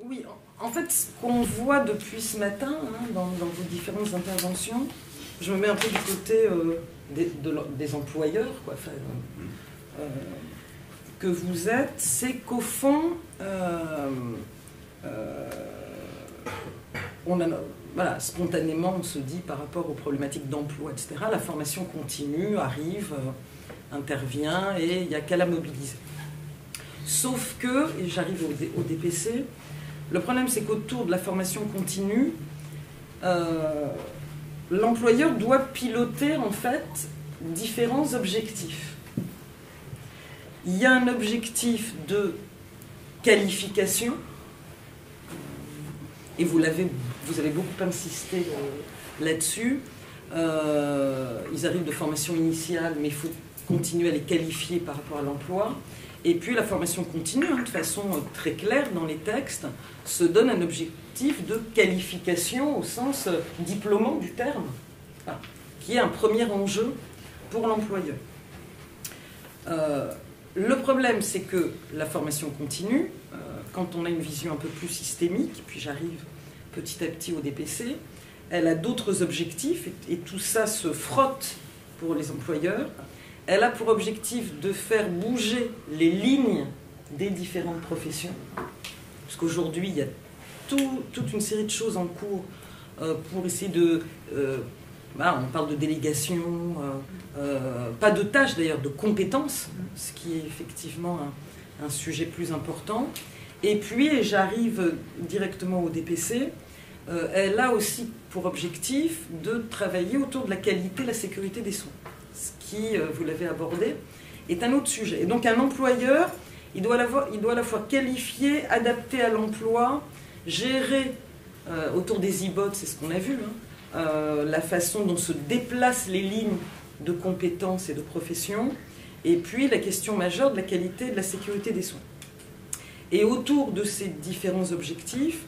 Oui, en fait, ce qu'on voit depuis ce matin, hein, dans vos différentes interventions, je me mets un peu du côté des employeurs, quoi, enfin, que vous êtes, c'est qu'au fond, voilà, spontanément, on se dit par rapport aux problématiques d'emploi, etc., la formation continue, arrive, intervient, et il n'y a qu'à la mobiliser. Sauf que, et j'arrive au DPC, le problème c'est qu'autour de la formation continue, l'employeur doit piloter en fait différents objectifs. Il y a un objectif de qualification, et vous avez beaucoup insisté là-dessus. Ils arrivent de formation initiale, mais il faut continuer à les qualifier par rapport à l'emploi. Et puis la formation continue, hein, de façon très claire dans les textes, se donne un objectif de qualification au sens diplômant du terme, hein, qui est un premier enjeu pour l'employeur. Le problème, c'est que la formation continue, quand on a une vision un peu plus systémique, puis j'arrive petit à petit au DPC, elle a d'autres objectifs, et tout ça se frotte pour les employeurs. Elle a pour objectif de faire bouger les lignes des différentes professions, parce qu'aujourd'hui, il y a toute une série de choses en cours pour essayer de... on parle de délégation, pas de tâches d'ailleurs, de compétences, ce qui est effectivement un sujet plus important. Et puis, j'arrive directement au DPC, elle a aussi pour objectif de travailler autour de la qualité et la sécurité des soins. Ce qui, vous l'avez abordé, est un autre sujet. Et donc un employeur, il doit à la fois qualifier, adapter à l'emploi, gérer autour des e-bots, c'est ce qu'on a vu, hein, la façon dont se déplacent les lignes de compétences et de professions, et puis la question majeure de la qualité et de la sécurité des soins. Et autour de ces différents objectifs,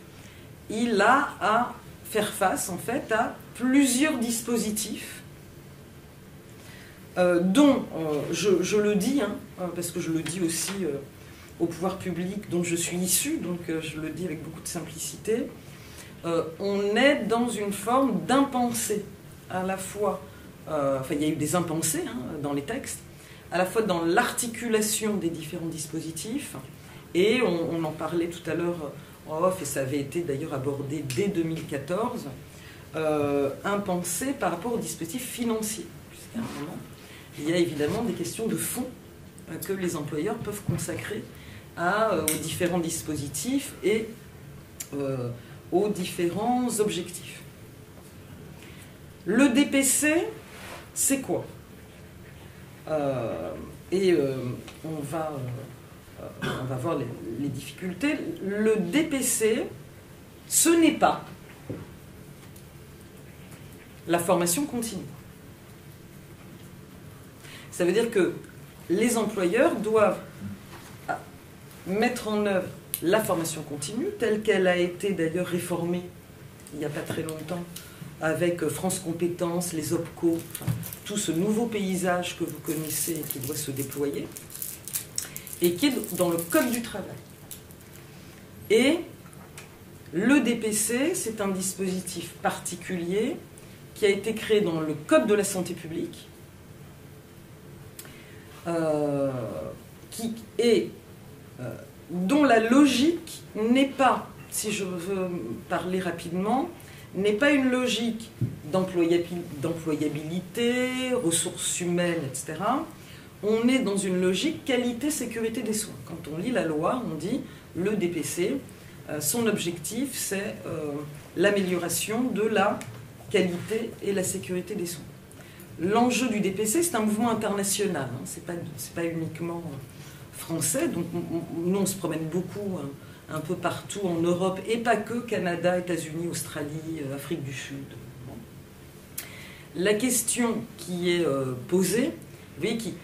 il a à faire face en fait à plusieurs dispositifs dont, je le dis, hein, parce que je le dis aussi au pouvoir public dont je suis issu, donc je le dis avec beaucoup de simplicité, on est dans une forme d'impensé, à la fois, il y a eu des impensés, hein, dans les textes, à la fois dans l'articulation des différents dispositifs, et on en parlait tout à l'heure en off, et ça avait été d'ailleurs abordé dès 2014, impensé par rapport aux dispositifs financiers, puisqu'à un moment, il y a évidemment des questions de fond que les employeurs peuvent consacrer aux différents dispositifs et aux différents objectifs. Le DPC, c'est quoi? On va voir les difficultés. Le DPC, ce n'est pas la formation continue. Ça veut dire que les employeurs doivent mettre en œuvre la formation continue, telle qu'elle a été d'ailleurs réformée il n'y a pas très longtemps, avec France Compétences, les OPCO, enfin, tout ce nouveau paysage que vous connaissez et qui doit se déployer, et qui est dans le Code du travail. Et le DPC, c'est un dispositif particulier qui a été créé dans le Code de la santé publique, dont la logique n'est pas, si je veux parler rapidement, n'est pas une logique d'employabilité, ressources humaines, etc. On est dans une logique qualité-sécurité des soins. Quand on lit la loi, on dit le DPC, son objectif, c'est l'amélioration de la qualité et la sécurité des soins. L'enjeu du DPC, c'est un mouvement international, hein, c'est pas uniquement français, donc nous on se promène beaucoup un peu partout en Europe, et pas que, Canada, États-Unis, Australie, Afrique du Sud. Bon. La question qui est posée, vous voyez, qui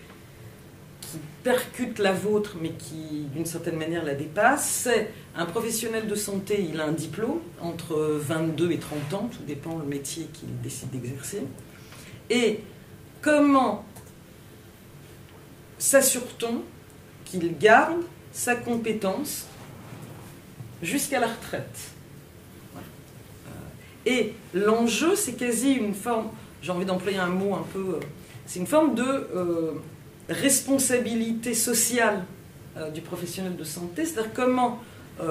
percute la vôtre, mais qui d'une certaine manière la dépasse, c'est un professionnel de santé, il a un diplôme, entre 22 et 30 ans, tout dépend le métier qu'il décide d'exercer, et comment s'assure-t-on qu'il garde sa compétence jusqu'à la retraite. Et l'enjeu, c'est quasi une forme, j'ai envie d'employer un mot un peu, c'est une forme de responsabilité sociale du professionnel de santé, c'est-à-dire comment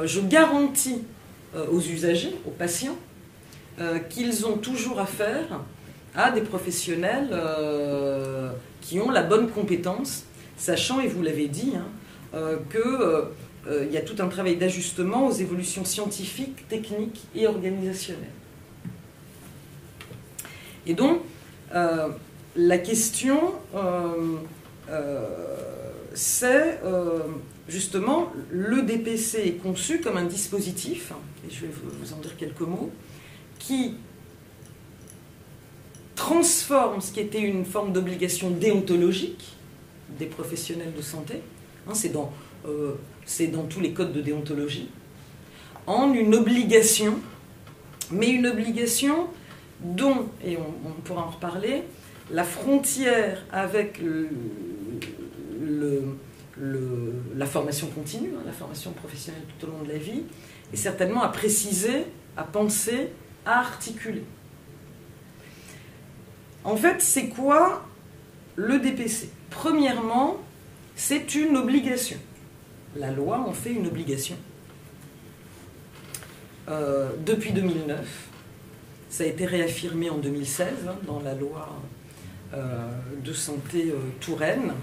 je garantis aux usagers, aux patients, qu'ils ont toujours affaire à des professionnels qui ont la bonne compétence, sachant, et vous l'avez dit, qu'il y a tout un travail d'ajustement aux évolutions scientifiques, techniques et organisationnelles. Et donc, la question, c'est justement, le DPC est conçu comme un dispositif, et je vais vous en dire quelques mots, qui transforme ce qui était une forme d'obligation déontologique des professionnels de santé, c'est dans tous les codes de déontologie, en une obligation, mais une obligation dont, et on pourra en reparler, la frontière avec la formation continue, la formation professionnelle tout au long de la vie, est certainement à préciser, à penser, à articuler. En fait, c'est quoi le DPC? Premièrement, c'est une obligation. La loi en fait une obligation. Depuis 2009, ça a été réaffirmé en 2016 dans la loi de santé Touraine.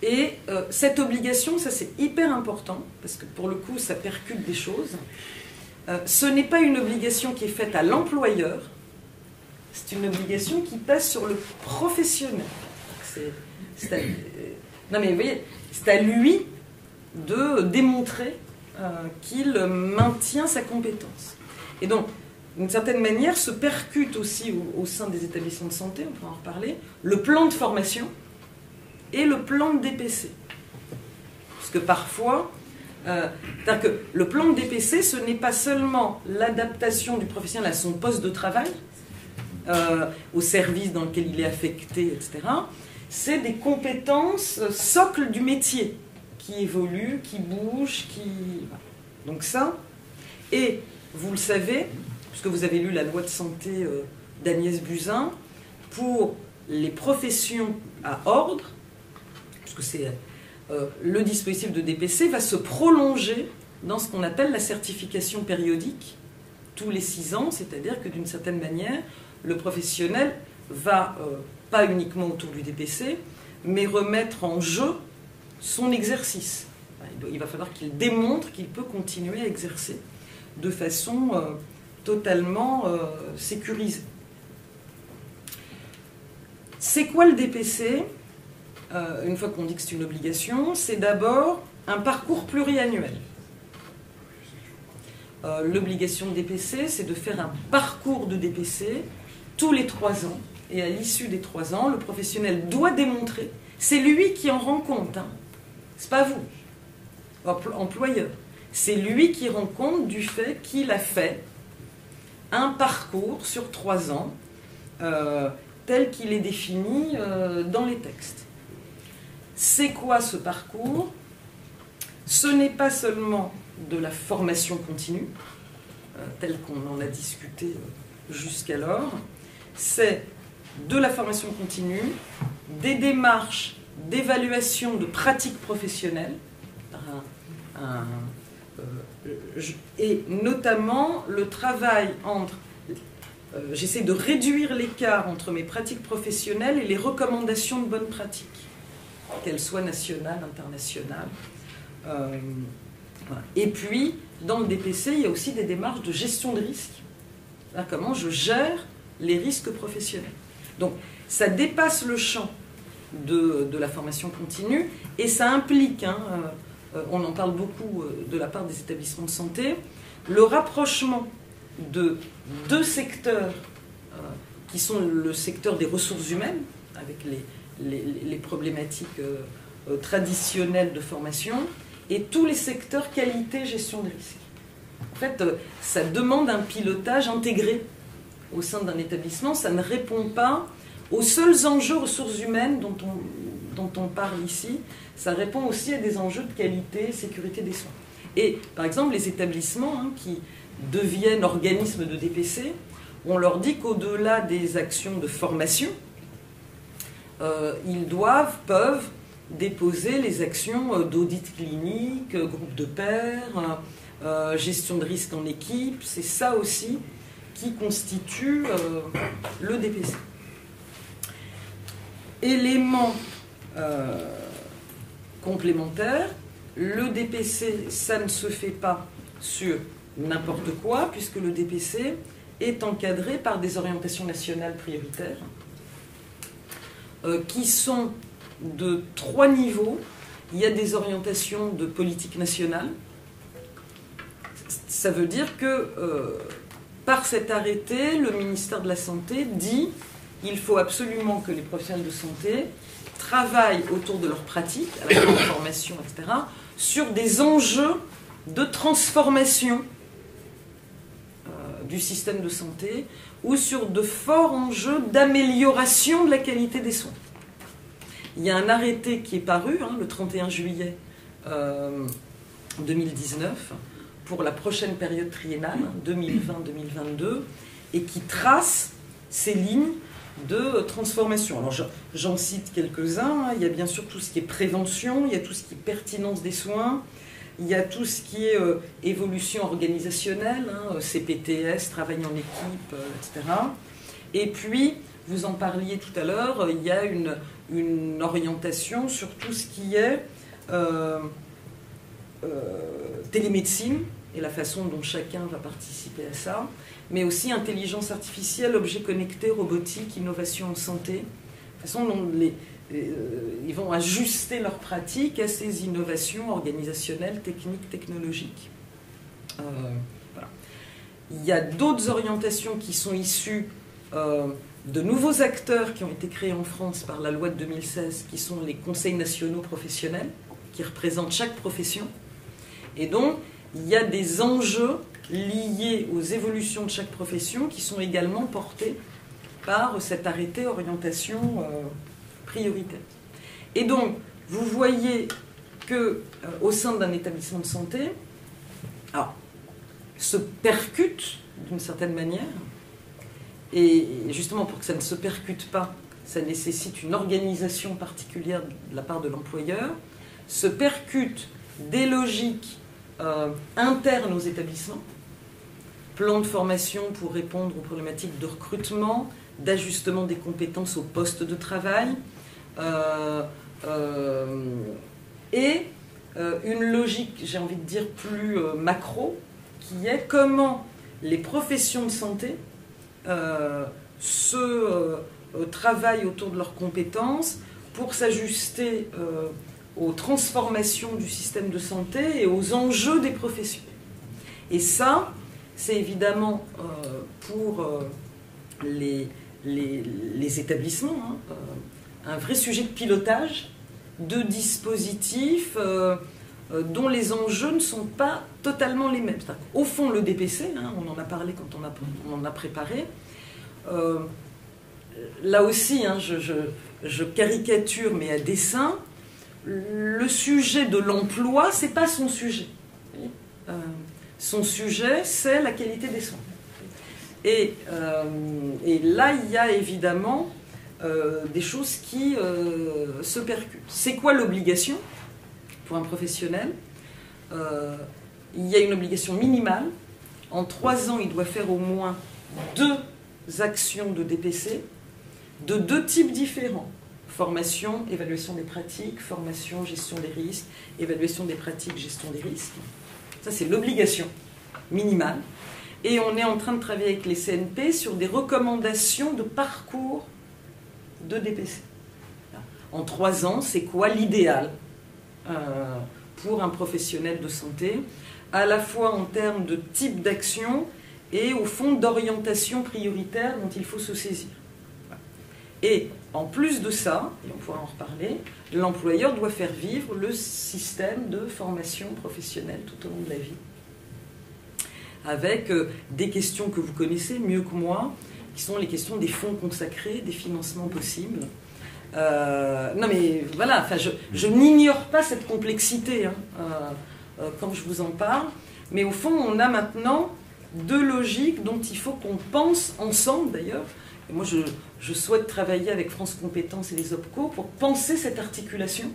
Et cette obligation, ça c'est hyper important, parce que pour le coup, ça percute des choses. Ce n'est pas une obligation qui est faite à l'employeur, c'est une obligation qui pèse sur le professionnel. Non mais vous voyez, c'est à lui de démontrer qu'il maintient sa compétence. Et donc, d'une certaine manière, se percute aussi au sein des établissements de santé, on pourra en reparler, le plan de formation et le plan de DPC. Parce que parfois, c'est-à-dire que le plan de DPC, ce n'est pas seulement l'adaptation du professionnel à son poste de travail, au service dans lequel il est affecté, etc. C'est des compétences socles du métier qui évoluent, qui bougent, qui... Donc ça, et vous le savez, puisque vous avez lu la loi de santé d'Agnès Buzyn, pour les professions à ordre, puisque c'est le dispositif de DPC va se prolonger dans ce qu'on appelle la certification périodique tous les 6 ans, c'est-à-dire que d'une certaine manière, le professionnel va, pas uniquement autour du DPC, mais remettre en jeu son exercice. Il va falloir qu'il démontre qu'il peut continuer à exercer de façon totalement sécurisée. C'est quoi le DPC? Une fois qu'on dit que c'est une obligation, c'est d'abord un parcours pluriannuel. L'obligation de DPC, c'est de faire un parcours de DPC tous les 3 ans. Et à l'issue des 3 ans, le professionnel doit démontrer, c'est lui qui en rend compte, c'est pas vous, employeur. C'est lui qui rend compte du fait qu'il a fait un parcours sur 3 ans tel qu'il est défini dans les textes. C'est quoi ce parcours? Ce n'est pas seulement de la formation continue, telle qu'on en a discuté jusqu'alors, c'est de la formation continue, des démarches d'évaluation de pratiques professionnelles, et notamment le travail entre... j'essaie de réduire l'écart entre mes pratiques professionnelles et les recommandations de bonnes pratiques, qu'elles soient nationales, internationales. Voilà. Et puis, dans le DPC, il y a aussi des démarches de gestion de risques. Là, comment je gère les risques professionnels. Donc, ça dépasse le champ de la formation continue et ça implique, on en parle beaucoup de la part des établissements de santé, le rapprochement de 2 secteurs qui sont le secteur des ressources humaines, avec les problématiques traditionnelles de formation, et tous les secteurs qualité, gestion de risque. En fait, ça demande un pilotage intégré au sein d'un établissement. Ça ne répond pas aux seuls enjeux ressources humaines dont on parle ici. Ça répond aussi à des enjeux de qualité, sécurité des soins. Et par exemple, les établissements qui deviennent organismes de DPC, on leur dit qu'au-delà des actions de formation, ils peuvent déposer les actions d'audit clinique, groupe de pairs, gestion de risque en équipe. C'est ça aussi qui constitue le DPC. Élément complémentaire, le DPC, ça ne se fait pas sur n'importe quoi, puisque le DPC est encadré par des orientations nationales prioritaires qui sont de 3 niveaux. Il y a des orientations de politique nationale. Ça veut dire que par cet arrêté, le ministère de la Santé dit qu'il faut absolument que les professionnels de santé travaillent autour de leur pratique, à la formation, etc., sur des enjeux de transformation du système de santé ou sur de forts enjeux d'amélioration de la qualité des soins. Il y a un arrêté qui est paru le 31 juillet 2019 pour la prochaine période triennale, 2020-2022, et qui trace ces lignes de transformation. Alors j'en cite quelques-uns. Il y a bien sûr tout ce qui est prévention, il y a tout ce qui est pertinence des soins, il y a tout ce qui est évolution organisationnelle, CPTS, travail en équipe, etc. Et puis, vous en parliez tout à l'heure, il y a une orientation sur tout ce qui est télémédecine et la façon dont chacun va participer à ça, mais aussi intelligence artificielle, objets connectés, robotique, innovation en santé, la façon dont ils vont ajuster leur pratique à ces innovations organisationnelles, techniques, technologiques. Voilà. Il y a d'autres orientations qui sont issues de nouveaux acteurs qui ont été créés en France par la loi de 2016, qui sont les conseils nationaux professionnels, qui représentent chaque profession. Et donc, il y a des enjeux liés aux évolutions de chaque profession qui sont également portés par cet arrêté orientation prioritaire. Et donc, vous voyez qu'au sein d'un établissement de santé, se percute d'une certaine manière, et justement pour que ça ne se percute pas, ça nécessite une organisation particulière de la part de l'employeur, se percute des logiques internes aux établissements, plan de formation pour répondre aux problématiques de recrutement, d'ajustement des compétences au poste de travail, et une logique, j'ai envie de dire, plus macro, qui est comment les professions de santé travaillent autour de leurs compétences pour s'ajuster aux transformations du système de santé et aux enjeux des professions. Et ça, c'est évidemment pour les établissements un vrai sujet de pilotage de dispositifs dont les enjeux ne sont pas totalement les mêmes. Au fond, le DPC, on en a parlé quand on en a préparé, là aussi, je caricature, mais à dessein, le sujet de l'emploi, c'est pas son sujet. Son sujet, c'est la qualité des soins. Et là, il y a évidemment des choses qui se percutent. C'est quoi l'obligation pour un professionnel? Il y a une obligation minimale. En 3 ans, il doit faire au moins 2 actions de DPC de 2 types différents. Formation, évaluation des pratiques, formation, gestion des risques, évaluation des pratiques, gestion des risques. Ça, c'est l'obligation minimale. Et on est en train de travailler avec les CNP sur des recommandations de parcours de DPC. En 3 ans, c'est quoi l'idéal pour un professionnel de santé, à la fois en termes de type d'action et au fond d'orientation prioritaire dont il faut se saisir. Et en plus de ça, et on pourra en reparler, l'employeur doit faire vivre le système de formation professionnelle tout au long de la vie, avec des questions que vous connaissez mieux que moi, qui sont les questions des fonds consacrés, des financements possibles. Non mais voilà, je n'ignore pas cette complexité. quand je vous en parle. Mais au fond, on a maintenant deux logiques dont il faut qu'on pense ensemble d'ailleurs. Et moi, je souhaite travailler avec France Compétences et les OPCO pour penser cette articulation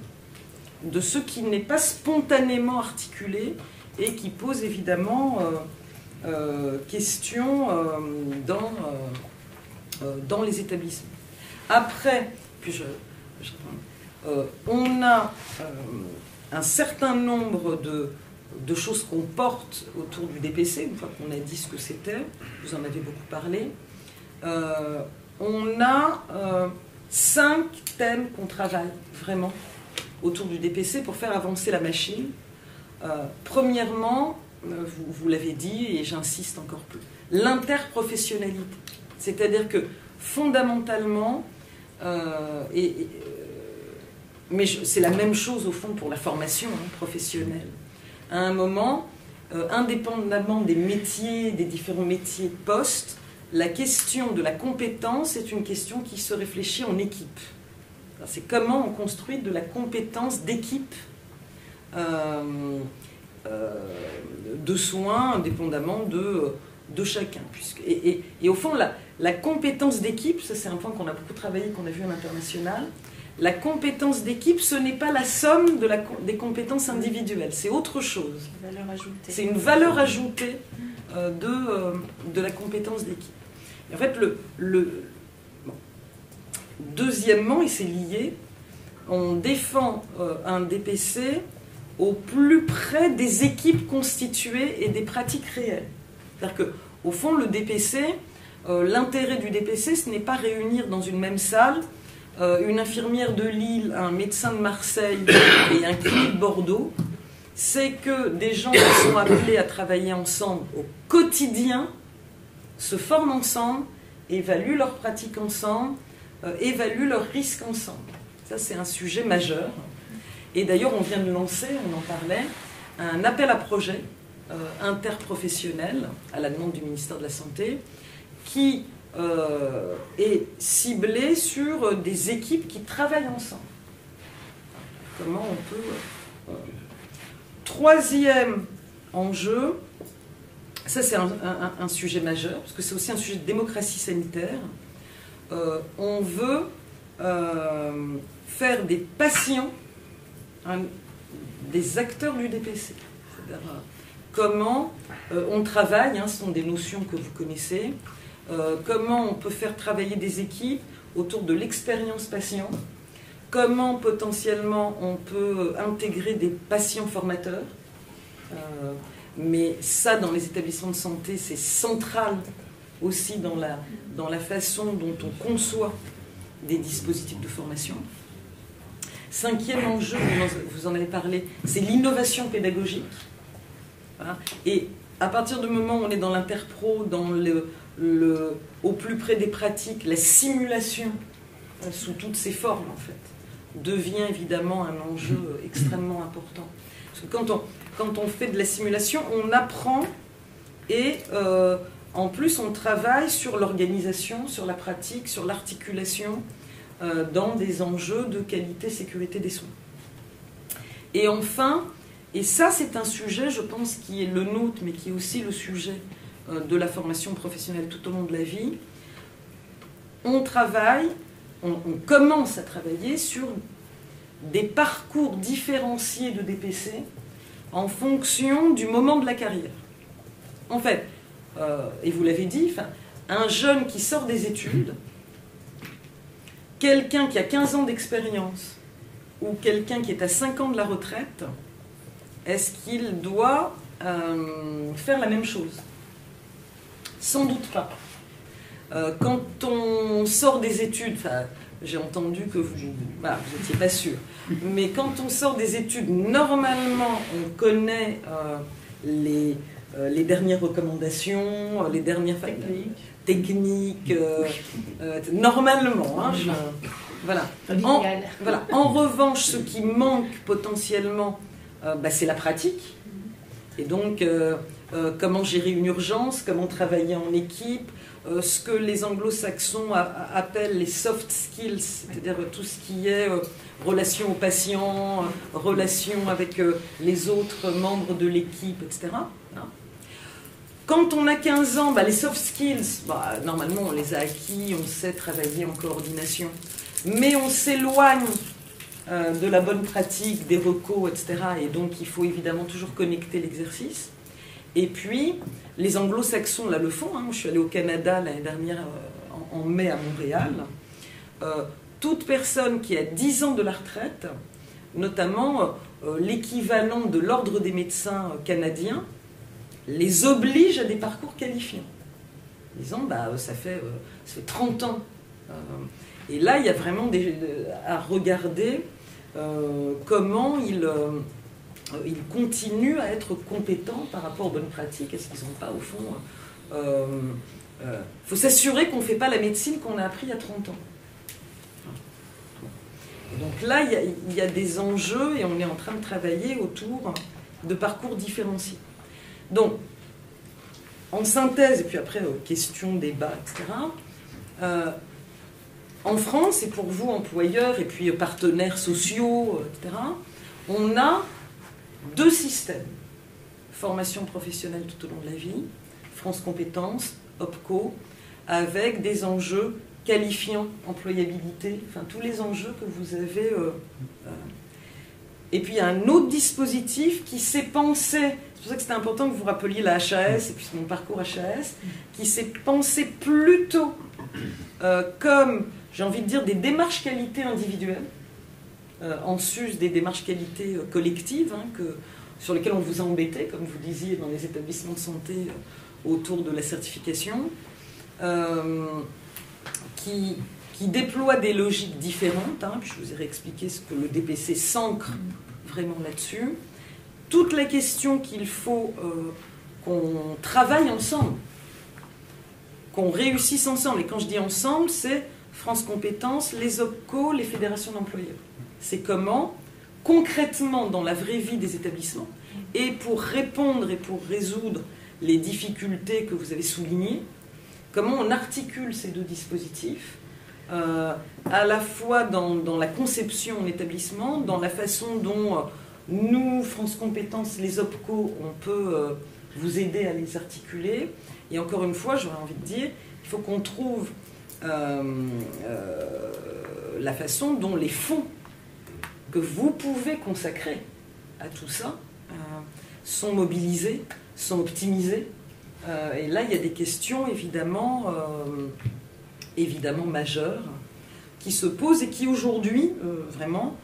de ce qui n'est pas spontanément articulé et qui pose évidemment question dans les établissements. Après, puis on a un certain nombre de choses qu'on porte autour du DPC, une fois qu'on a dit ce que c'était, vous en avez beaucoup parlé. On a 5 thèmes qu'on travaille vraiment autour du DPC pour faire avancer la machine. Premièrement, vous l'avez dit et j'insiste encore plus, l'interprofessionnalité. C'est-à-dire que fondamentalement, mais c'est la même chose au fond pour la formation professionnelle. À un moment, indépendamment des métiers, des différents métiers de poste, la question de la compétence est une question qui se réfléchit en équipe. C'est comment on construit de la compétence d'équipe de soins, indépendamment de chacun. Et au fond, la compétence d'équipe, ça c'est un point qu'on a beaucoup travaillé, qu'on a vu à l'international, la compétence d'équipe, ce n'est pas la somme des compétences individuelles, c'est autre chose. C'est une valeur ajoutée de la compétence d'équipe. En fait, deuxièmement, et c'est lié, on défend un DPC au plus près des équipes constituées et des pratiques réelles. C'est-à-dire qu'au fond, le DPC, l'intérêt du DPC, ce n'est pas réunir dans une même salle une infirmière de Lille, un médecin de Marseille et un kiné de Bordeaux. C'est que des gens qui sont appelés à travailler ensemble au quotidien se forment ensemble, évaluent leurs pratiques ensemble, évaluent leurs risques ensemble. Ça, c'est un sujet majeur. Et d'ailleurs, on vient de lancer, on en parlait, un appel à projet interprofessionnel à la demande du ministère de la Santé qui est ciblé sur des équipes qui travaillent ensemble. Comment on peut... Troisième enjeu, ça c'est un sujet majeur, parce que c'est aussi un sujet de démocratie sanitaire. On veut faire des patients des acteurs du DPC. C'est-à-dire comment on travaille, ce sont des notions que vous connaissez, comment on peut faire travailler des équipes autour de l'expérience patient, comment potentiellement on peut intégrer des patients formateurs, mais ça dans les établissements de santé c'est central aussi dans la façon dont on conçoit des dispositifs de formation. Cinquième enjeu, vous en avez parlé, c'est l'innovation pédagogique. Voilà. Et à partir du moment où on est dans l'interpro, dans au plus près des pratiques, la simulation sous toutes ses formes en fait, devient évidemment un enjeu extrêmement important. Parce que quand on fait de la simulation, on apprend et en plus on travaille sur l'organisation, sur la pratique, sur l'articulation dans des enjeux de qualité, sécurité des soins. Et enfin, et ça c'est un sujet je pense qui est le nôtre mais qui est aussi le sujet de la formation professionnelle tout au long de la vie, on commence à travailler sur des parcours différenciés de DPC en fonction du moment de la carrière. En fait, et vous l'avez dit, un jeune qui sort des études, quelqu'un qui a 15 ans d'expérience ou quelqu'un qui est à 5 ans de la retraite, est-ce qu'il doit faire la même chose? Sans doute pas. Quand on sort des études, j'ai entendu que vous n'étiez pas sûr, mais quand on sort des études, normalement, on connaît les dernières recommandations, les dernières techniques, normalement. Voilà. En revanche, ce qui manque potentiellement, c'est la pratique. Et donc, comment gérer une urgence, comment travailler en équipe, ce que les anglo-saxons appellent les soft skills, c'est-à-dire tout ce qui est relation aux patients, relation avec les autres membres de l'équipe, etc. Quand on a 15 ans, les soft skills, normalement on les a acquis, on sait travailler en coordination, mais on s'éloigne de la bonne pratique, des recos, etc. Et donc il faut évidemment toujours connecter l'exercice. Et puis, les anglo-saxons là le font. Hein. Je suis allée au Canada l'année dernière, en mai à Montréal. Toute personne qui a 10 ans de la retraite, notamment l'équivalent de l'ordre des médecins canadiens, les oblige à des parcours qualifiants. Disant, ça fait 30 ans. Et là, il y a vraiment à regarder comment ils continuent à être compétents par rapport aux bonnes pratiques. Est-ce qu'ils n'ont pas, au fond... faut s'assurer qu'on ne fait pas la médecine qu'on a appris il y a 30 ans. Donc là, il y a des enjeux et on est en train de travailler autour de parcours différenciés. Donc, en synthèse, et puis après, questions, débats, etc., en France, et pour vous, employeurs, et puis partenaires sociaux, etc., on a 2 systèmes. Formation professionnelle tout au long de la vie, France Compétences, OPCO, avec des enjeux qualifiants, employabilité, enfin tous les enjeux que vous avez. Et puis il y a un autre dispositif qui s'est pensé, c'est pour ça que c'était important que vous rappeliez la HAS, et puis mon parcours HAS, qui s'est pensé plutôt comme, j'ai envie de dire, des démarches qualité individuelles, en sus des démarches qualité collectives, hein, sur lesquelles on vous a embêté, comme vous disiez, dans les établissements de santé autour de la certification, qui déploie des logiques différentes, hein, puis je vous ai réexpliqué ce que le DPC s'ancre vraiment là-dessus. Toute la question qu'il faut qu'on travaille ensemble, qu'on réussisse ensemble, et quand je dis ensemble, c'est France Compétences, les OPCO, les fédérations d'employeurs. C'est comment, concrètement, dans la vraie vie des établissements, et pour répondre et pour résoudre les difficultés que vous avez soulignées, comment on articule ces 2 dispositifs, à la fois dans la conception en établissement, dans la façon dont nous, France Compétences, les OPCO, on peut vous aider à les articuler. Et encore une fois, j'aurais envie de dire, il faut qu'on trouve la façon dont les fonds que vous pouvez consacrer à tout ça sont mobilisés, sont optimisés. Et là, il y a des questions évidemment majeures qui se posent et qui aujourd'hui, vraiment,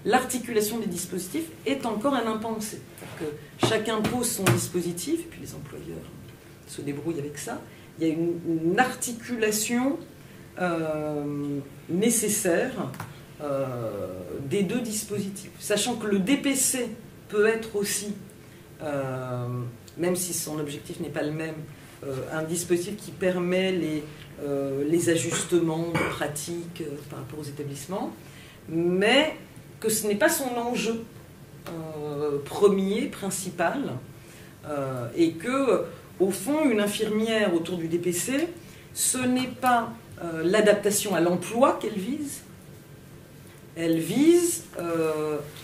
l'articulation des dispositifs est encore un impensé. Que chacun pose son dispositif, et puis les employeurs se débrouillent avec ça. Il y a une articulation nécessaire des 2 dispositifs. Sachant que le DPC peut être aussi, même si son objectif n'est pas le même, un dispositif qui permet les ajustements de pratiques par rapport aux établissements, mais que ce n'est pas son enjeu premier, principal, et que, au fond, une infirmière autour du DPC, ce n'est pas l'adaptation à l'emploi qu'elle vise, elle vise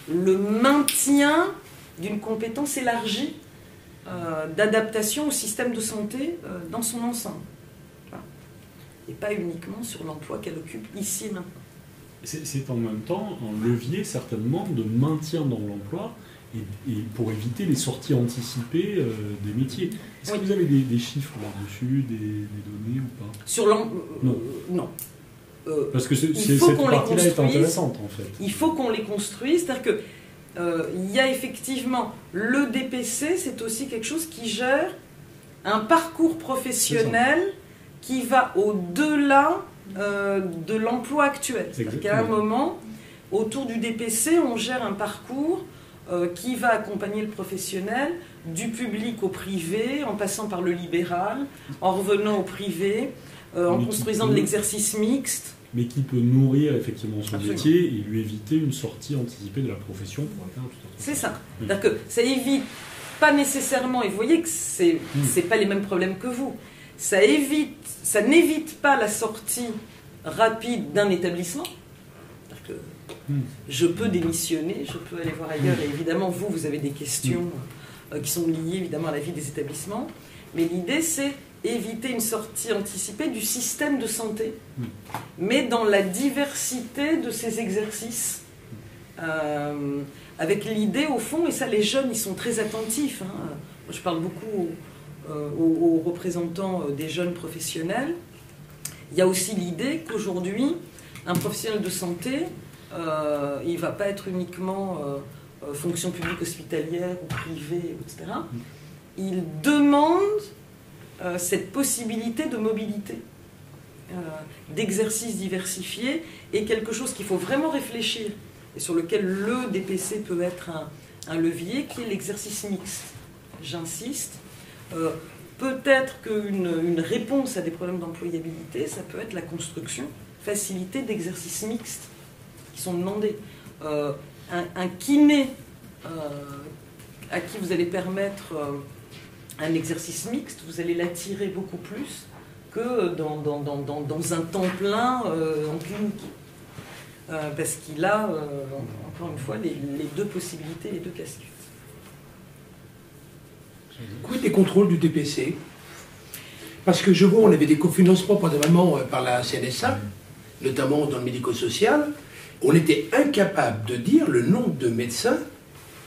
le maintien d'une compétence élargie d'adaptation au système de santé dans son ensemble. Et pas uniquement sur l'emploi qu'elle occupe ici et maintenant. C'est en même temps un levier certainement de maintien dans l'emploi et pour éviter les sorties anticipées des métiers. Est-ce que vous avez des chiffres là-dessus, des données ou pas? Sur non. Non. Parce que cette partie-là est intéressante en fait. Il faut qu'on les construise, c'est-à-dire que il y a effectivement le DPC, c'est aussi quelque chose qui gère un parcours professionnel qui va au-delà de l'emploi actuel. C'est-à-dire qu'à un moment, autour du DPC, on gère un parcours qui va accompagner le professionnel du public au privé, en passant par le libéral, en revenant au privé, en construisant de l'exercice mixte. Mais qui peut nourrir effectivement son métier et lui éviter une sortie anticipée de la profession pour atteindre tout à fait. C'est ça. C'est-à-dire que ça évite pas nécessairement, et vous voyez que c'est pas les mêmes problèmes que vous, ça n'évite pas la sortie rapide d'un établissement. C'est-à-dire que je peux démissionner, je peux aller voir ailleurs, et évidemment vous avez des questions qui sont liées évidemment à la vie des établissements, mais l'idée c'est éviter une sortie anticipée du système de santé, mais dans la diversité de ces exercices, avec l'idée au fond, et ça les jeunes ils sont très attentifs, hein. Moi, je parle beaucoup aux représentants des jeunes professionnels, il y a aussi l'idée qu'aujourd'hui un professionnel de santé il ne va pas être uniquement fonction publique hospitalière ou privée, etc. Il demande cette possibilité de mobilité, d'exercices diversifiés, et quelque chose qu'il faut vraiment réfléchir, et sur lequel le DPC peut être un levier, qui est l'exercice mixte. J'insiste. Peut-être qu'une réponse à des problèmes d'employabilité, ça peut être la construction, facilité d'exercices mixtes qui sont demandés. Un kiné à qui vous allez permettre un exercice mixte, vous allez l'attirer beaucoup plus que dans un temps plein en clinique. Parce qu'il a, encore une fois, les deux possibilités, les deux casquettes. Quid des contrôles du DPC? Parce que je vois, on avait des cofinancements probablement par la CNSA, notamment dans le médico-social. On était incapable de dire le nombre de médecins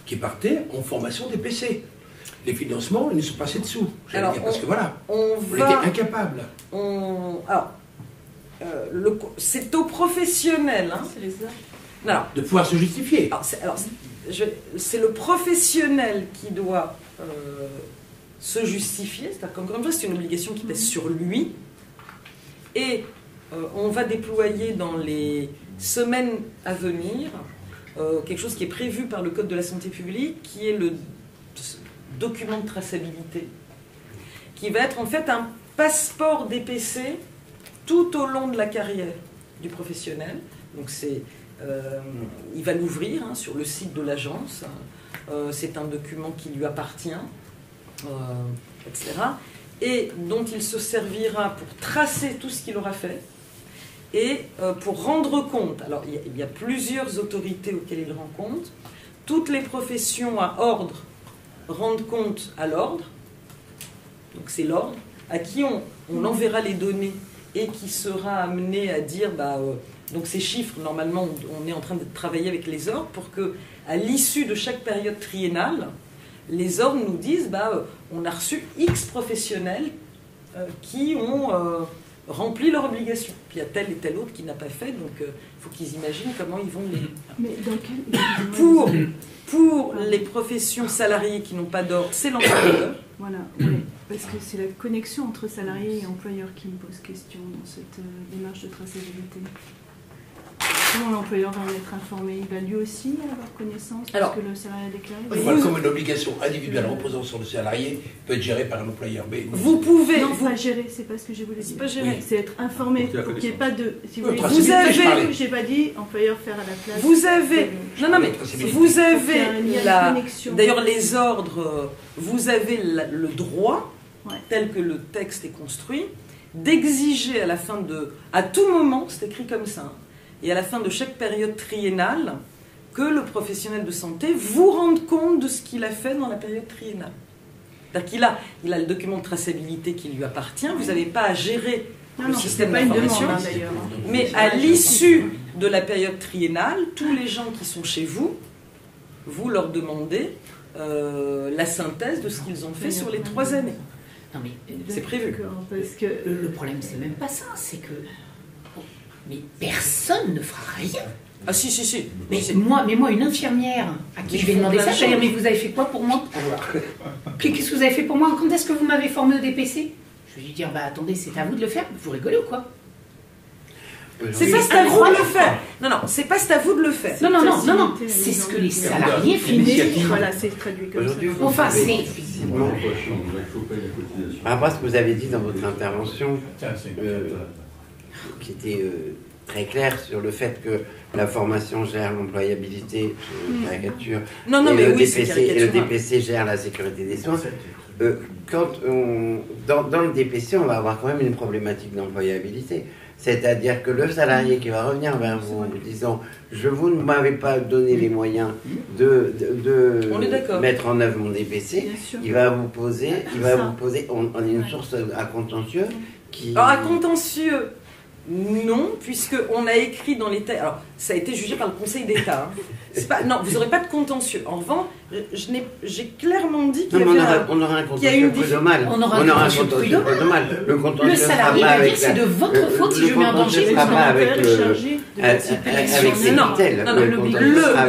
qui partaient en formation DPC. Les financements, ils nous sont passés dessous. Alors, dire, parce que voilà, on était incapables. C'est aux professionnels. Hein. C'est les alors, de pouvoir se justifier. C'est le professionnel qui doit se justifier. C'est-à-dire qu'encore une fois, c'est une obligation qui pèse sur lui. Et on va déployer dans les semaines à venir quelque chose qui est prévu par le Code de la santé publique, qui est le document de traçabilité, qui va être en fait un passeport DPC tout au long de la carrière du professionnel. Donc il va l'ouvrir sur le site de l'agence. C'est un document qui lui appartient, etc. Et dont il se servira pour tracer tout ce qu'il aura fait et pour rendre compte. Alors il y a plusieurs autorités auxquelles il rend compte. Toutes les professions à ordre rendent compte à l'ordre. Donc c'est l'ordre à qui on enverra les données et qui sera amené à dire donc ces chiffres, normalement on est en train de travailler avec les ordres pour que à l'issue de chaque période triennale, les ordres nous disent on a reçu X professionnels qui ont rempli leur obligation. Puis il y a tel et tel autre qui n'a pas fait, donc il faut qu'ils imaginent comment ils vont les... Mais dans quel... Pour les professions salariées qui n'ont pas d'ordre, c'est l'employeur. Voilà, oui, parce que c'est la connexion entre salariés et employeurs qui me pose question dans cette démarche de traçabilité. Comment l'employeur va en être informé? Il va lui aussi avoir connaissance de ce que le salarié a déclaré? Voilà, comme une obligation individuelle reposant sur le salarié peut être gérée par l'employeur. Vous pouvez... Non, pas gérer, c'est pas ce que j'ai voulu dire. C'est pas gérer. C'est être informé, pour qu'il n'y ait pas de... Si vous avez... J'ai pas dit employeur faire à la place... Vous avez... Non, mais vous avez... D'ailleurs, les ordres, vous avez le droit, tel que le texte est construit, d'exiger à la fin de... À tout moment, c'est écrit comme ça, et à la fin de chaque période triennale, que le professionnel de santé vous rende compte de ce qu'il a fait dans la période triennale. C'est-à-dire qu'il a le document de traçabilité qui lui appartient, vous n'avez pas à gérer le système d'information, mais à l'issue de la période triennale, tous les gens qui sont chez vous, vous leur demandez la synthèse de ce qu'ils ont fait sur les 3 années. Non mais c'est prévu. Parce que le problème c'est même pas ça, c'est que mais personne ne fera rien. Ah si. Mais moi, une infirmière à qui je vais demander ça, je vais dire mais vous avez fait quoi pour moi? Qu'est-ce que vous avez fait pour moi? Quand est-ce que vous m'avez formé au DPC? Je vais lui dire attendez, c'est à vous de le faire. Vous rigolez ou quoi? C'est pas à vous de le faire. Non, c'est pas à vous de le faire. Non. C'est ce que les salariés finissent. Voilà, c'est traduit comme ça. Enfin, c'est... Par rapport à ce que vous avez dit dans votre intervention, qui était très clair sur le fait que la formation gère l'employabilité, je caricature, Non, et, mais le oui, et le DPC gère la sécurité des soins. Dans le DPC, on va avoir quand même une problématique d'employabilité. C'est-à-dire que le salarié qui va revenir vers vous en vous disant « vous ne m'avez pas donné les moyens de mettre en œuvre mon DPC », il va vous poser, on est une source à contentieux qui... Alors, à contentieux, non, puisqu'on a écrit dans les textes... Alors, ça a été jugé par le Conseil d'État. Hein. Non, vous n'aurez pas de contentieux. En revanche, j'ai clairement dit qu'il y avait on aura un contentieux prud'homal. On aura un contentieux prud'homal. Le salarié va dire c'est de votre faute si je mets en danger. Avec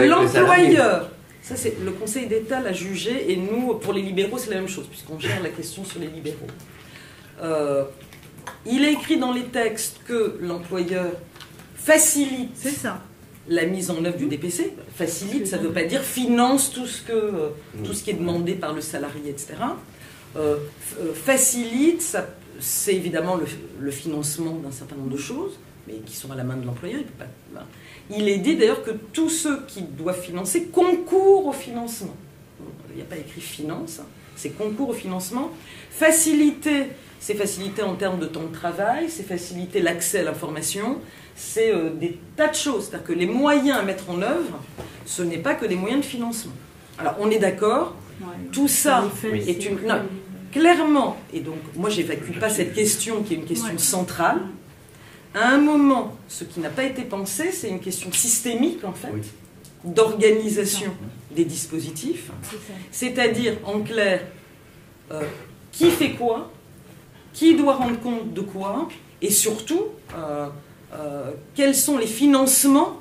l'employeur. Ça, c'est le Conseil d'État l'a jugé, et nous, pour les libéraux, c'est la même chose, puisqu'on gère la question sur les libéraux. Il est écrit dans les textes que l'employeur facilite la mise en œuvre du DPC. Facilite, ça ne veut pas dire finance tout ce qui est demandé par le salarié, etc. Facilite, c'est évidemment le financement d'un certain nombre de choses, mais qui sont à la main de l'employeur. Il est dit d'ailleurs que tous ceux qui doivent financer concourent au financement. Il n'y a pas écrit finance, c'est concours au financement. Faciliter, c'est faciliter en termes de temps de travail, c'est faciliter l'accès à l'information, c'est des tas de choses. C'est-à-dire que les moyens à mettre en œuvre, ce n'est pas que des moyens de financement. Alors on est d'accord, tout ça est une... Non, clairement, et donc moi j'évacue pas cette question qui est une question centrale. À un moment, ce qui n'a pas été pensé, c'est une question systémique en fait, d'organisation des dispositifs, c'est-à-dire en clair, qui fait quoi, qui doit rendre compte de quoi, et surtout, quels sont les financements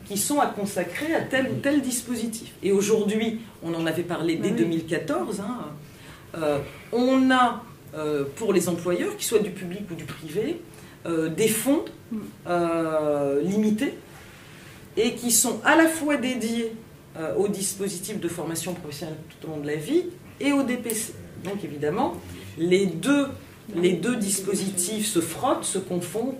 qui sont à consacrer à tel ou tel dispositif. Et aujourd'hui, on en avait parlé dès 2014, on a, pour les employeurs, qu'ils soient du public ou du privé, des fonds limités et qui sont à la fois dédiés aux dispositifs de formation professionnelle tout au long de la vie et au DPC. Donc évidemment, les deux dispositifs se frottent, se confondent,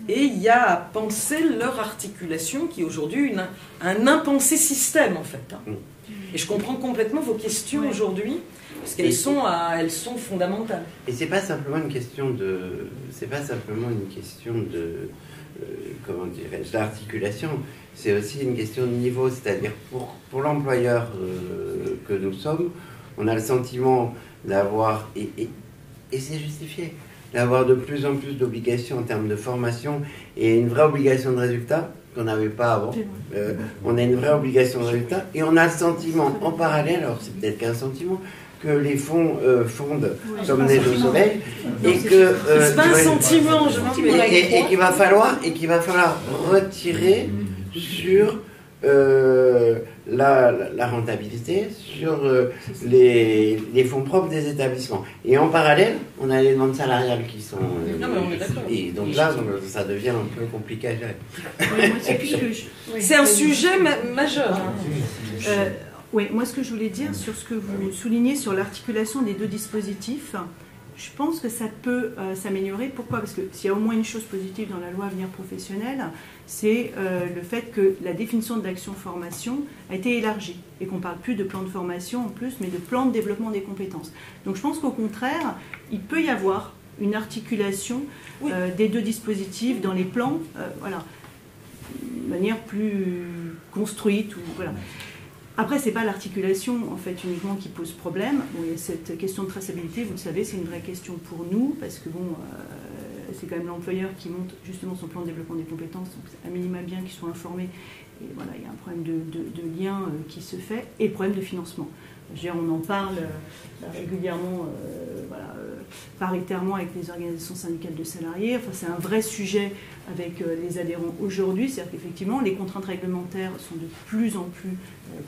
et il y a à penser leur articulation qui est aujourd'hui un impensé système en fait. Et je comprends complètement vos questions aujourd'hui, parce qu'elles sont fondamentales. Et c'est pas simplement une question de, comment dirais-je, d'articulation. C'est aussi une question de niveau, c'est-à-dire pour l'employeur que nous sommes, on a le sentiment d'avoir, et c'est justifié, d'avoir de plus en plus d'obligations en termes de formation et une vraie obligation de résultat qu'on n'avait pas avant. On a une vraie obligation de résultat et on a le sentiment en parallèle, alors c'est peut-être qu'un sentiment, que les fonds fondent comme neige au soleil et que c'est pas un sentiment, et qu'il va falloir retirer sur la rentabilité, sur les fonds propres des établissements. Et en parallèle, on a les demandes salariales qui sont... et donc là, ça devient un peu compliqué à gérer. C'est un sujet majeur. Oui, moi ce que je voulais dire sur ce que vous soulignez sur l'articulation des deux dispositifs, je pense que ça peut s'améliorer. Pourquoi ? Parce que s'il y a au moins une chose positive dans la loi Avenir Professionnel, c'est le fait que la définition de l'action formation a été élargie et qu'on ne parle plus de plan de formation en plus, mais de plan de développement des compétences. Donc je pense qu'au contraire, il peut y avoir une articulation des deux dispositifs dans les plans, de manière plus construite. Voilà. Après, ce n'est pas l'articulation en fait, uniquement qui pose problème. Bon, il y a cette question de traçabilité, vous le savez, c'est une vraie question pour nous, parce que c'est quand même l'employeur qui monte justement son plan de développement des compétences, donc c'est à minima bien qu'ils soient informés. Et voilà, il y a un problème de lien qui se fait, et problème de financement. Je veux dire, on en parle régulièrement, paritairement avec les organisations syndicales de salariés. Enfin, c'est un vrai sujet avec les adhérents aujourd'hui. C'est-à-dire qu'effectivement, les contraintes réglementaires sont de plus en plus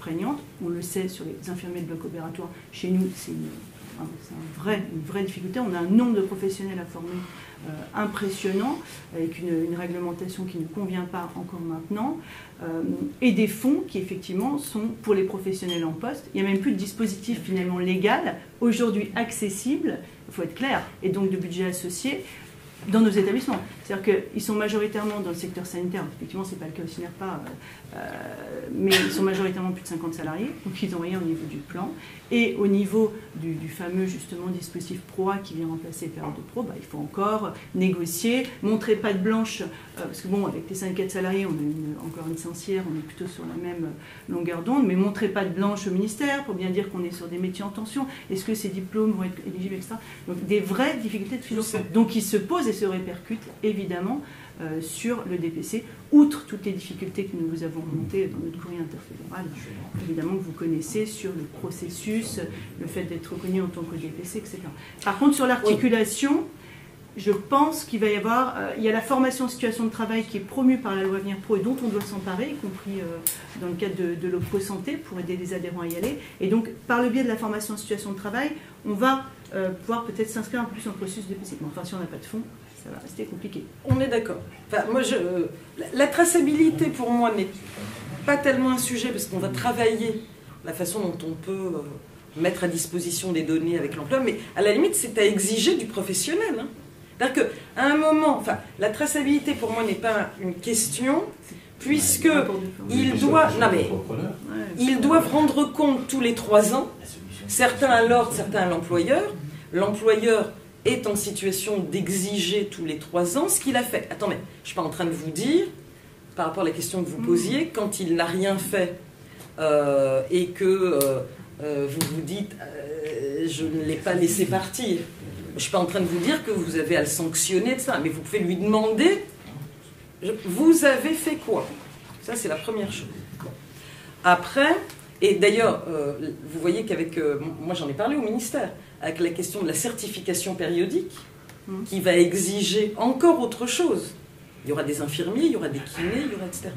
prégnantes. On le sait sur les infirmiers de bloc opératoire. Chez nous, c'est une vraie difficulté. On a un nombre de professionnels à former impressionnant, avec une réglementation qui ne convient pas encore maintenant, et des fonds qui effectivement sont pour les professionnels en poste. Il n'y a même plus de dispositif finalement légal, aujourd'hui accessible, il faut être clair, et donc de budget associé dans nos établissements. C'est-à-dire qu'ils sont majoritairement dans le secteur sanitaire, effectivement c'est pas le cas au CINERPA, mais ils sont majoritairement plus de 50 salariés, donc ils ont rien au niveau du plan. Et au niveau du fameux justement dispositif PROA qui vient remplacer les périodes de pro, il faut encore négocier, montrer patte blanche, parce que bon, avec les syndicats de salariés, on a encore une licencière, on est plutôt sur la même longueur d'onde, mais montrer patte blanche au ministère pour bien dire qu'on est sur des métiers en tension, est-ce que ces diplômes vont être éligibles, etc. Donc des vraies difficultés de financement. Donc ils se posent et se répercutent évidemment sur le DPC, outre toutes les difficultés que nous vous avons remontées dans notre courrier interfédéral, évidemment que vous connaissez sur le processus, le fait d'être reconnu en tant que DPC, etc. Par contre, sur l'articulation, je pense qu'il va y avoir, il y a la formation en situation de travail qui est promue par la loi Avenir Pro et dont on doit s'emparer, y compris dans le cadre de l'OPCO Santé, pour aider les adhérents à y aller. Et donc, par le biais de la formation en situation de travail, on va pouvoir peut-être s'inscrire en plus en processus de DPC. Mais enfin, si on n'a pas de fonds, ça va rester compliqué. On est d'accord. Enfin, moi, la traçabilité, pour moi, n'est pas tellement un sujet, parce qu'on va travailler la façon dont on peut mettre à disposition des données avec l'emploi, mais à la limite, c'est à exiger du professionnel. Hein. C'est-à-dire qu'à un moment, enfin, la traçabilité, pour moi, n'est pas une question, puisque ils doivent rendre compte tous les 3 ans, certains à l'ordre, certains à l'employeur. L'employeur est en situation d'exiger tous les 3 ans ce qu'il a fait. Attendez, je ne suis pas en train de vous dire, par rapport à la question que vous posiez, quand il n'a rien fait et que vous vous dites je ne l'ai pas laissé partir, je ne suis pas en train de vous dire que vous avez à le sanctionner, etc. Mais vous pouvez lui demander vous avez fait quoi? Ça, c'est la première chose. Après, et d'ailleurs, vous voyez qu'avec, moi j'en ai parlé au ministère, avec la question de la certification périodique, qui va exiger encore autre chose. Il y aura des infirmiers, il y aura des kinés, il y aura etc.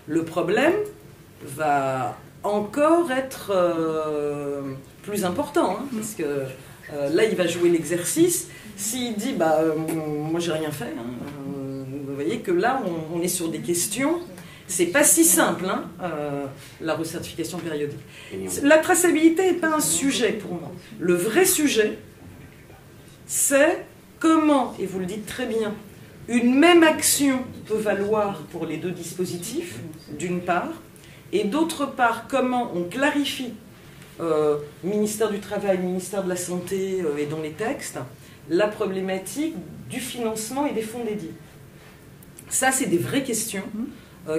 Le problème va encore être plus important, hein, parce que là, il va jouer l'exercice. S'il dit, moi j'ai rien fait, hein, vous voyez que là, on est sur des questions. C'est pas si simple, hein, la recertification périodique. La traçabilité n'est pas un sujet pour moi. Le vrai sujet, c'est comment, et vous le dites très bien, une même action peut valoir pour les 2 dispositifs, d'une part, et d'autre part, comment on clarifie, ministère du Travail, ministère de la Santé et dans les textes, la problématique du financement et des fonds dédiés. Ça, c'est des vraies questions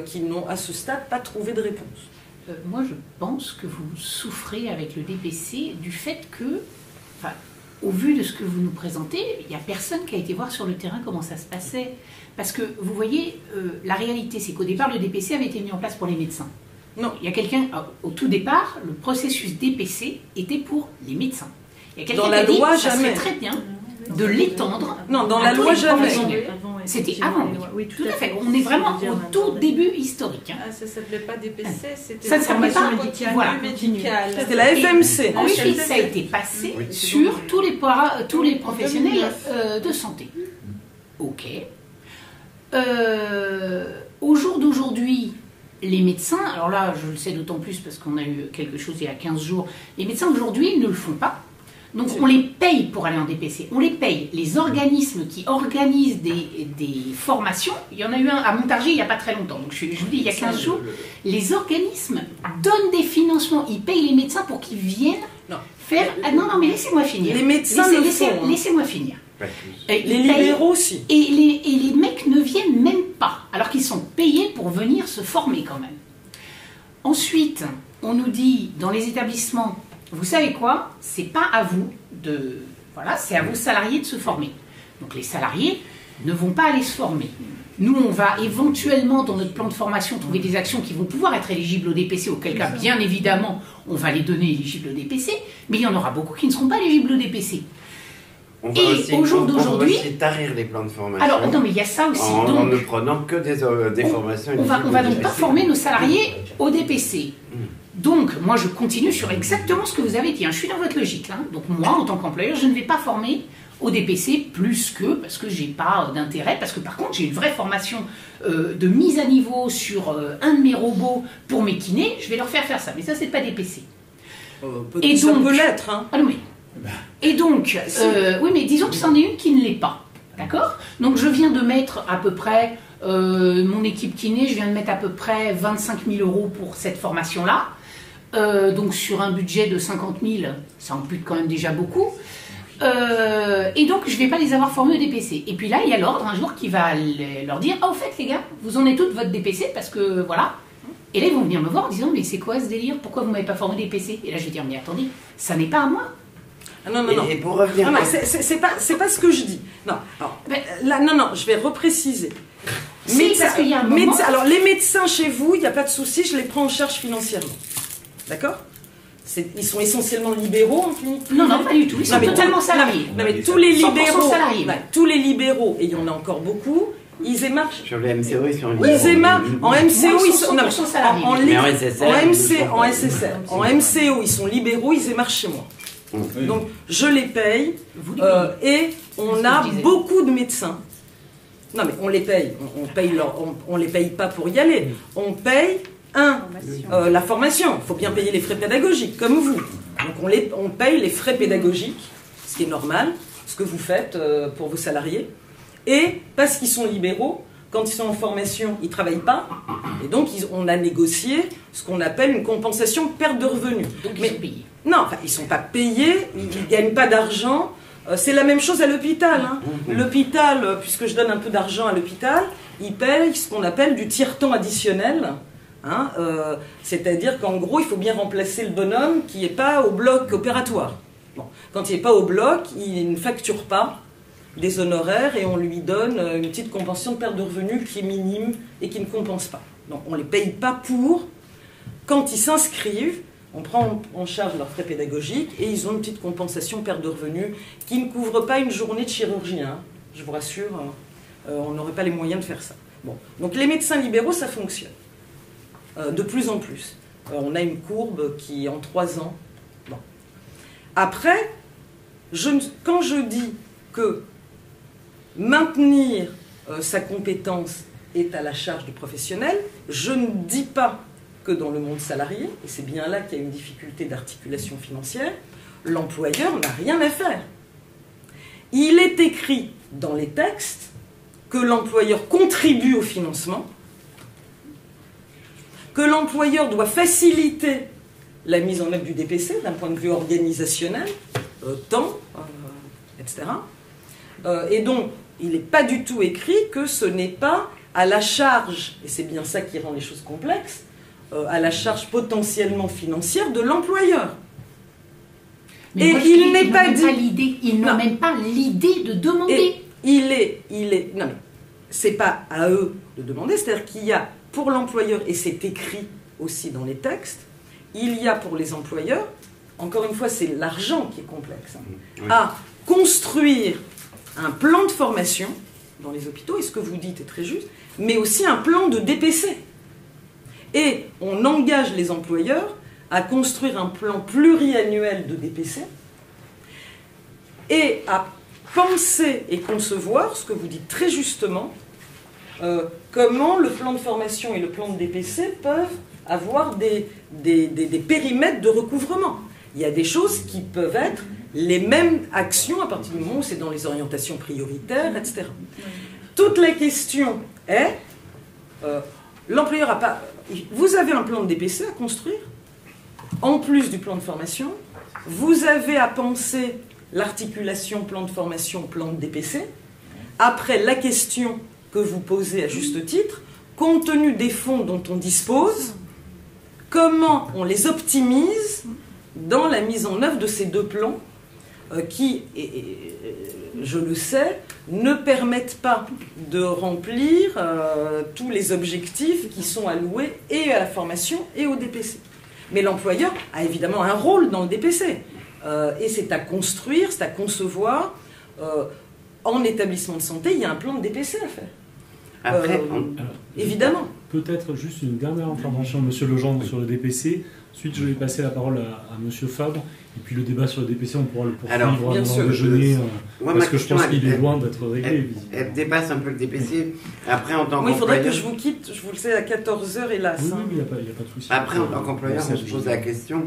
qui n'ont à ce stade pas trouvé de réponse. Moi, je pense que vous souffrez avec le DPC du fait que, au vu de ce que vous nous présentez, il n'y a personne qui a été voir sur le terrain comment ça se passait. Parce que, vous voyez, la réalité, c'est qu'au départ, le DPC avait été mis en place pour les médecins. Non, il y a quelqu'un, au tout départ, le processus DPC était pour les médecins. Il y a quelqu'un qui a dit, ça serait très bien de l'étendre. Non, dans la loi, jamais. C'était avant, oui, tout à fait. On est vraiment au tout début historique. Ah, ça ne s'appelait pas DPC, c'était ça ne s'appelait pas médicale. C'était la FMC. Ensuite, ça a été passé sur tous les professionnels de santé. Ok. Au jour d'aujourd'hui, les médecins, alors là, je le sais d'autant plus parce qu'on a eu quelque chose il y a 15 jours, les médecins aujourd'hui ne le font pas. Donc on les paye pour aller en DPC, on les paye. Les organismes qui organisent des formations, il y en a eu un à Montargis il n'y a pas très longtemps, donc je vous dis il y a 15 jours, les organismes donnent des financements, ils payent les médecins pour qu'ils viennent faire... non, mais laissez-moi finir. Les médecins le font. Laissez-moi finir. Les libéraux aussi. Et les mecs ne viennent même pas, alors qu'ils sont payés pour venir se former quand même. Ensuite, on nous dit dans les établissements, vous savez quoi? C'est pas à vous de... Voilà, c'est à vos salariés de se former. Donc les salariés ne vont pas aller se former. Nous, on va éventuellement, dans notre plan de formation, trouver des actions qui vont pouvoir être éligibles au DPC, auquel cas, bien évidemment, on va les donner éligibles au DPC, mais il y en aura beaucoup qui ne seront pas éligibles au DPC. Et au jour d'aujourd'hui, on va aussi tarir les plans de formation. Alors, non, mais il y a ça aussi. En ne prenant que des formations. On va donc pas former nos salariés au DPC. Donc, moi, je continue sur exactement ce que vous avez dit. Hein. Je suis dans votre logique. Hein. Donc, moi, en tant qu'employeur, je ne vais pas former au DPC plus que, parce que j'ai pas d'intérêt, parce que par contre, j'ai une vraie formation de mise à niveau sur un de mes robots pour mes kinés, je vais leur faire ça. Mais ça, c'est pas DPC. Et donc, ça peut l'être. Hein. Ah non, mais... Et donc, oui, mais disons que c'en est une qui ne l'est pas. D'accord? Donc je viens de mettre à peu près, mon équipe kiné, je viens de mettre à peu près 25 000 € pour cette formation-là. Donc sur un budget de 50 000, ça ampute quand même déjà beaucoup. Et donc je ne vais pas les avoir formés au DPC. Et puis là, il y a l'ordre un jour qui va leur dire « Ah, au fait les gars, vous en êtes tous de votre DPC parce que voilà ». Et là, ils vont venir me voir en disant « Mais c'est quoi ce délire? Pourquoi vous ne m'avez pas formé DPC ?» Et là, je vais dire « Mais attendez, ça n'est pas à moi. » Non, non, non. Et pour revenir... Non, c'est pas ce que je dis. Non, alors, là, non, je vais repréciser. Si, parce qu'il y a un moment... Alors, les médecins chez vous, il n'y a pas de souci, je les prends en charge financièrement. D'accord? Ils sont essentiellement libéraux en clinique. Non, non, pas du tout. Ils sont totalement salariés. Non, mais tous les libéraux, salariés. tous les libéraux, et il y en a encore beaucoup, ils émarchent. Sur le MCO, ils sont Oui, ils émarchent. En MCO, ils sont salariés. En MCO, ils sont libéraux, ils émarchent chez moi. Donc, je les paye et on a beaucoup de médecins. Non, mais on les paye. On les paye pas pour y aller. On paye la formation. Il faut bien payer les frais pédagogiques, comme vous. Donc, on paye les frais pédagogiques, ce qui est normal, ce que vous faites pour vos salariés. Et parce qu'ils sont libéraux, quand ils sont en formation, ils ne travaillent pas. Et donc, on a négocié ce qu'on appelle une compensation perte de revenus. Donc, ils sont payés. Non, enfin, ils ne sont pas payés, ils ne gagnent pas d'argent. C'est la même chose à l'hôpital. Hein. L'hôpital, puisque je donne un peu d'argent à l'hôpital, ils payent ce qu'on appelle du tiers-temps additionnel. Hein, c'est-à-dire qu'en gros, il faut bien remplacer le bonhomme qui n'est pas au bloc opératoire. Bon, quand il n'est pas au bloc, il ne facture pas des honoraires et on lui donne une petite compensation de perte de revenus qui est minime et qui ne compense pas. Donc on ne les paye pas pour. Quand ils s'inscrivent, on prend en charge leurs frais pédagogiques et ils ont une petite compensation perte de revenus qui ne couvre pas une journée de chirurgie. Hein. Je vous rassure, on n'aurait pas les moyens de faire ça. Bon. Donc les médecins libéraux, ça fonctionne. De plus en plus. On a une courbe qui, en 3 ans... Bon. Après, quand je dis que maintenir sa compétence est à la charge du professionnel, je ne dis pas que dans le monde salarié, et c'est bien là qu'il y a une difficulté d'articulation financière, l'employeur n'a rien à faire. Il est écrit dans les textes que l'employeur contribue au financement, que l'employeur doit faciliter la mise en œuvre du DPC d'un point de vue organisationnel, temps, etc. Et donc, il n'est pas du tout écrit que ce n'est pas à la charge, et c'est bien ça qui rend les choses complexes, à la charge potentiellement financière de l'employeur. Mais et il n'est pas dit... Ils n'ont même pas l'idée de demander. Et non, mais c'est pas à eux de demander, c'est-à-dire qu'il y a pour l'employeur, et c'est écrit aussi dans les textes, il y a pour les employeurs, encore une fois, c'est l'argent qui est complexe, à construire un plan de formation dans les hôpitaux, et ce que vous dites est très juste, mais aussi un plan de DPC. Et on engage les employeurs à construire un plan pluriannuel de DPC et à penser et concevoir, ce que vous dites très justement, comment le plan de formation et le plan de DPC peuvent avoir des périmètres de recouvrement. Il y a des choses qui peuvent être les mêmes actions à partir du moment où c'est dans les orientations prioritaires, etc. Toute la question est, l'employeur n'a pas... Vous avez un plan de DPC à construire, en plus du plan de formation, vous avez à penser l'articulation plan de formation, plan de DPC. Après, la question que vous posez à juste titre, compte tenu des fonds dont on dispose, comment on les optimise dans la mise en œuvre de ces 2 plans qui, je le sais, ne permettent pas de remplir tous les objectifs qui sont alloués et à la formation et au DPC. Mais l'employeur a évidemment un rôle dans le DPC. Et c'est à construire, c'est à concevoir. En établissement de santé, il y a un plan de DPC à faire. Après, évidemment. Peut-être juste une dernière intervention, Monsieur Legendre, sur le DPC. Ensuite, je vais passer la parole à Monsieur Fabre. Et puis le débat sur le DPC, on pourra le poursuivre avant le déjeuner. Parce que je pense qu'il est loin d'être réglé. Elle dépasse un peu le DPC. Après, en tant qu'employeur... Oui, il faudrait que je vous quitte, je vous le sais, à 14h, hélas. Oui, il n'y a pas de souci. Après, en tant qu'employeur, on se pose la question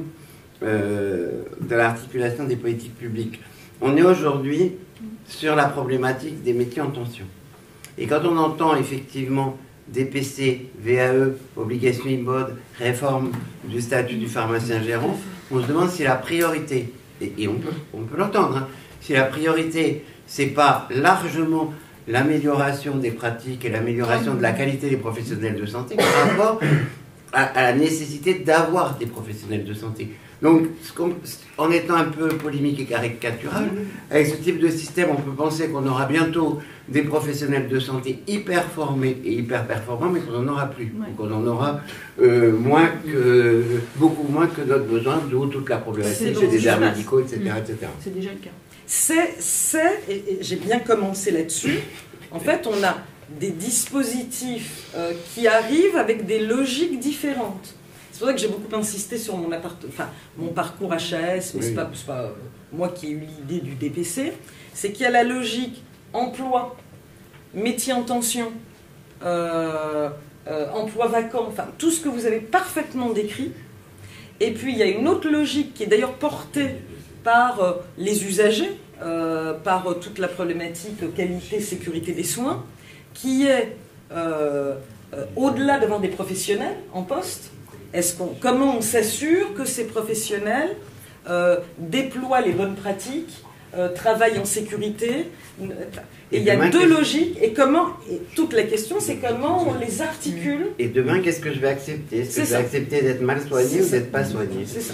de l'articulation des politiques publiques. on est aujourd'hui sur la problématique des métiers en tension. Et quand on entend effectivement DPC, VAE, obligation IMOD, réforme du statut du pharmacien gérant, on se demande si la priorité, et on peut l'entendre, hein, si la priorité, c'est pas largement l'amélioration des pratiques et l'amélioration de la qualité des professionnels de santé par rapport à la nécessité d'avoir des professionnels de santé. Donc, en étant un peu polémique et caricatural, avec ce type de système, on peut penser qu'on aura bientôt des professionnels de santé hyper formés et hyper performants, mais qu'on n'en aura plus. Ouais. Qu'on en aura beaucoup moins que notre besoin, d'où toute la problématique chez des arts médicaux, etc., etc. C'est déjà le cas. Et j'ai bien commencé là-dessus. En fait, on a des dispositifs qui arrivent avec des logiques différentes. C'est pour ça que j'ai beaucoup insisté sur mon parcours HAS, mais oui. c'est pas moi qui ai eu l'idée du DPC. C'est qu'il y a la logique emploi, métier en tension, emploi vacant, enfin tout ce que vous avez parfaitement décrit. Et puis il y a une autre logique qui est d'ailleurs portée par les usagers, par toute la problématique qualité, sécurité des soins, qui est au-delà d'avoir des professionnels en poste. Comment on s'assure que ces professionnels déploient les bonnes pratiques, travaillent en sécurité. Et il y a deux logiques. Et toute la question, c'est comment on les articule. Et demain, qu'est-ce que je vais accepter? Est-ce que je vais accepter d'être mal soigné ou d'être pas soigné? C'est ça.